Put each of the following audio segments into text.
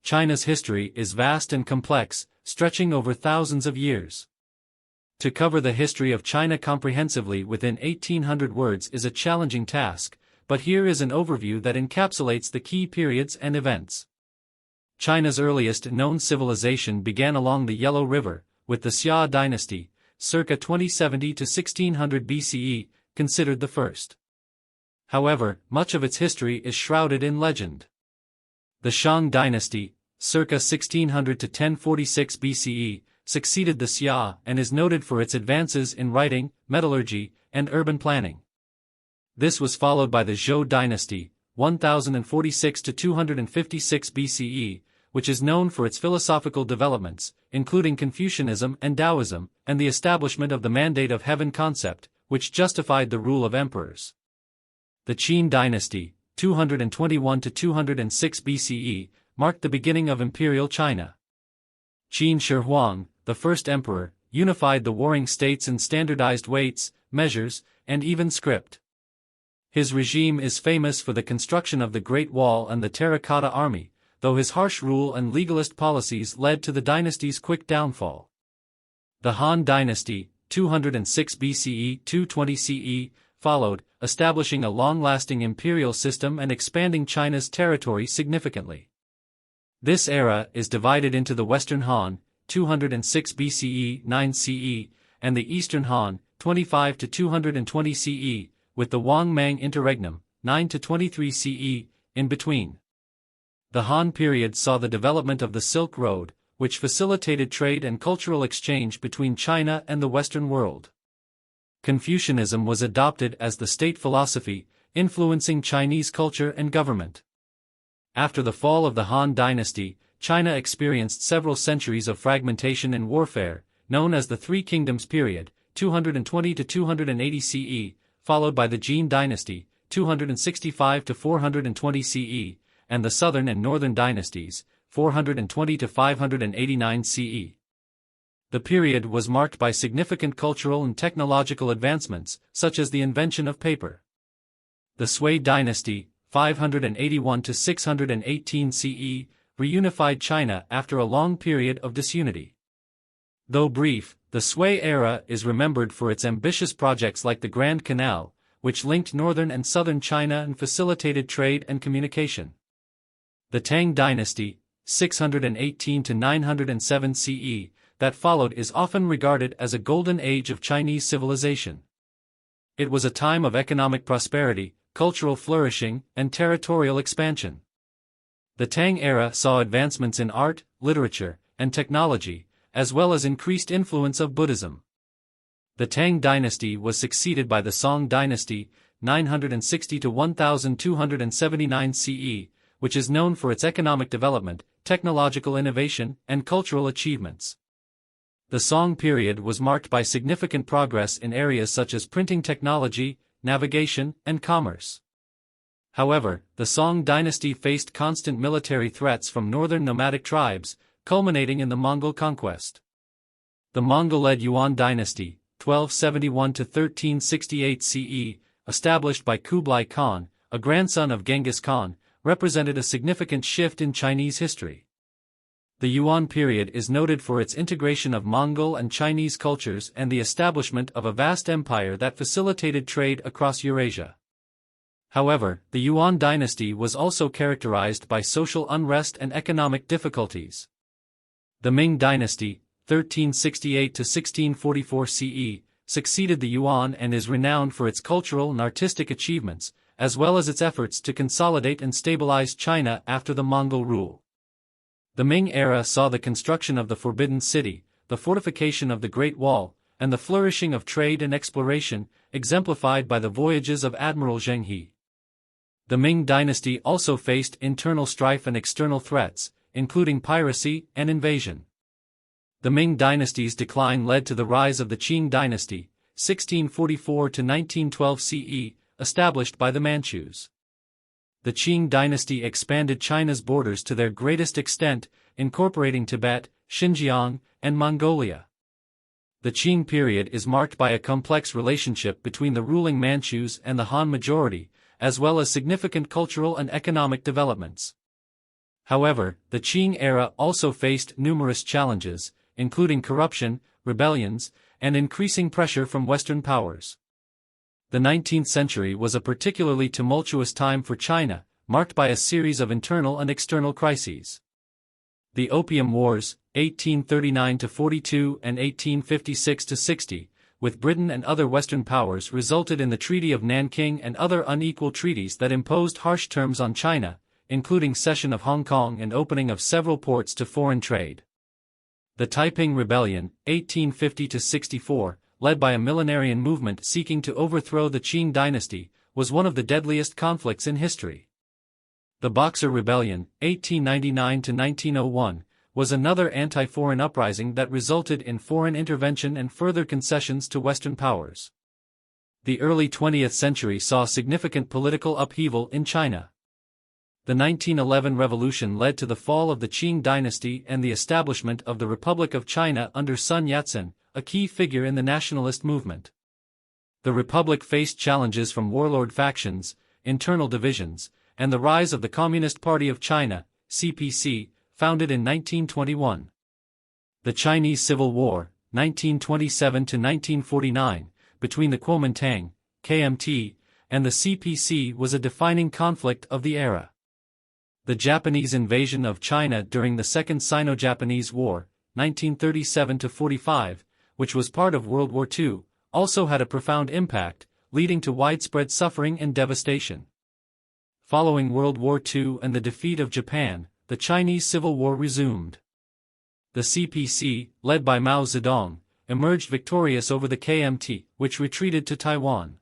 China's history is vast and complex, stretching over thousands of years. To cover the history of China comprehensively within 1,800 words is a challenging task, but here is an overview that encapsulates the key periods and events. China's earliest known civilization began along the Yellow River, with the Xia dynasty, circa 2070 to 1600 BCE, considered the first. However, much of its history is shrouded in legend. The Shang dynasty, circa 1600 to 1046 BCE, succeeded the Xia and is noted for its advances in writing, metallurgy, and urban planning. This was followed by the Zhou dynasty, 1046 to 256 BCE, which is known for its philosophical developments, including Confucianism and Taoism, and the establishment of the mandate of heaven concept, which justified the rule of emperors. The Qin dynasty, 221 to 206 BCE, marked the beginning of imperial China. Qin Shi Huang, the first emperor, unified the warring states and standardized weights, measures, and even script. His regime is famous for the construction of the Great Wall and the Terracotta Army, though his harsh rule and legalist policies led to the dynasty's quick downfall. The Han dynasty, 206 BCE, 220 CE, followed, establishing a long-lasting imperial system and expanding China's territory significantly. This era is divided into the Western Han, 206 BCE, 9 CE, and the Eastern Han, 25 to 220 CE, with the Wang-Mang interregnum, 9 to 23 CE, in between. The Han period saw the development of the Silk Road, which facilitated trade and cultural exchange between China and the Western world. Confucianism was adopted as the state philosophy, influencing Chinese culture and government. After the fall of the Han dynasty, China experienced several centuries of fragmentation and warfare, known as the Three Kingdoms period, 220 to 280 CE, followed by the Jin dynasty, 265 to 420 CE, and the Southern and Northern dynasties, 420 to 589 CE. The period was marked by significant cultural and technological advancements, such as the invention of paper. The Sui dynasty, 581 to 618 CE, reunified China after a long period of disunity. Though brief, the Sui era is remembered for its ambitious projects like the Grand Canal, which linked northern and southern China and facilitated trade and communication. The Tang dynasty, 618 to 907 CE, that followed is often regarded as a golden age of Chinese civilization. It was a time of economic prosperity, cultural flourishing, and territorial expansion. The Tang era saw advancements in art, literature, and technology, as well as increased influence of Buddhism. The Tang dynasty was succeeded by the Song dynasty, 960 to 1279 CE, which is known for its economic development, technological innovation, and cultural achievements. The Song period was marked by significant progress in areas such as printing technology, navigation, and commerce. However, the Song dynasty faced constant military threats from northern nomadic tribes, culminating in the Mongol conquest. The Mongol-led Yuan dynasty, 1271 to 1368 CE, established by Kublai Khan, a grandson of Genghis Khan, represented a significant shift in Chinese history. The Yuan period is noted for its integration of Mongol and Chinese cultures and the establishment of a vast empire that facilitated trade across Eurasia. However, the Yuan dynasty was also characterized by social unrest and economic difficulties. The Ming dynasty, 1368 to 1644 CE, succeeded the Yuan and is renowned for its cultural and artistic achievements, as well as its efforts to consolidate and stabilize China after the Mongol rule. The Ming era saw the construction of the Forbidden City, the fortification of the Great Wall, and the flourishing of trade and exploration, exemplified by the voyages of Admiral Zheng He. The Ming dynasty also faced internal strife and external threats, including piracy and invasion. The Ming dynasty's decline led to the rise of the Qing dynasty, 1644 to 1912 CE, established by the Manchus. The Qing dynasty expanded China's borders to their greatest extent, incorporating Tibet, Xinjiang, and Mongolia. The Qing period is marked by a complex relationship between the ruling Manchus and the Han majority, as well as significant cultural and economic developments. However, the Qing era also faced numerous challenges, including corruption, rebellions, and increasing pressure from Western powers. The 19th century was a particularly tumultuous time for China, marked by a series of internal and external crises. The Opium Wars, 1839–42 and 1856–60, with Britain and other Western powers resulted in the Treaty of Nanking and other unequal treaties that imposed harsh terms on China, including cession of Hong Kong and opening of several ports to foreign trade. The Taiping Rebellion, 1850–64, led by a millenarian movement seeking to overthrow the Qing dynasty, was one of the deadliest conflicts in history. The Boxer Rebellion, 1899–1901, was another anti-foreign uprising that resulted in foreign intervention and further concessions to Western powers. The early 20th century saw significant political upheaval in China. The 1911 revolution led to the fall of the Qing dynasty and the establishment of the Republic of China under Sun Yat-sen, a key figure in the nationalist movement. The Republic faced challenges from warlord factions, internal divisions, and the rise of the Communist Party of China, CPC, founded in 1921. The Chinese Civil War, 1927–1949, between the Kuomintang, KMT, and the CPC was a defining conflict of the era. The Japanese invasion of China during the Second Sino-Japanese War, 1937–45, which was part of World War II, also had a profound impact, leading to widespread suffering and devastation. Following World War II and the defeat of Japan, the Chinese Civil War resumed. The CPC, led by Mao Zedong, emerged victorious over the KMT, which retreated to Taiwan.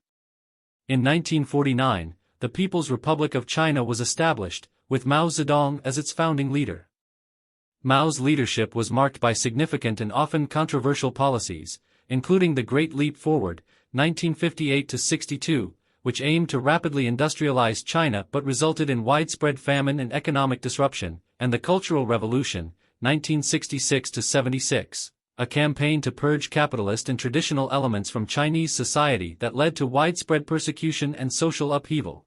In 1949, the People's Republic of China was established, with Mao Zedong as its founding leader. Mao's leadership was marked by significant and often controversial policies, including the Great Leap Forward, 1958–62, which aimed to rapidly industrialize China but resulted in widespread famine and economic disruption, and the Cultural Revolution, 1966–76, a campaign to purge capitalist and traditional elements from Chinese society that led to widespread persecution and social upheaval.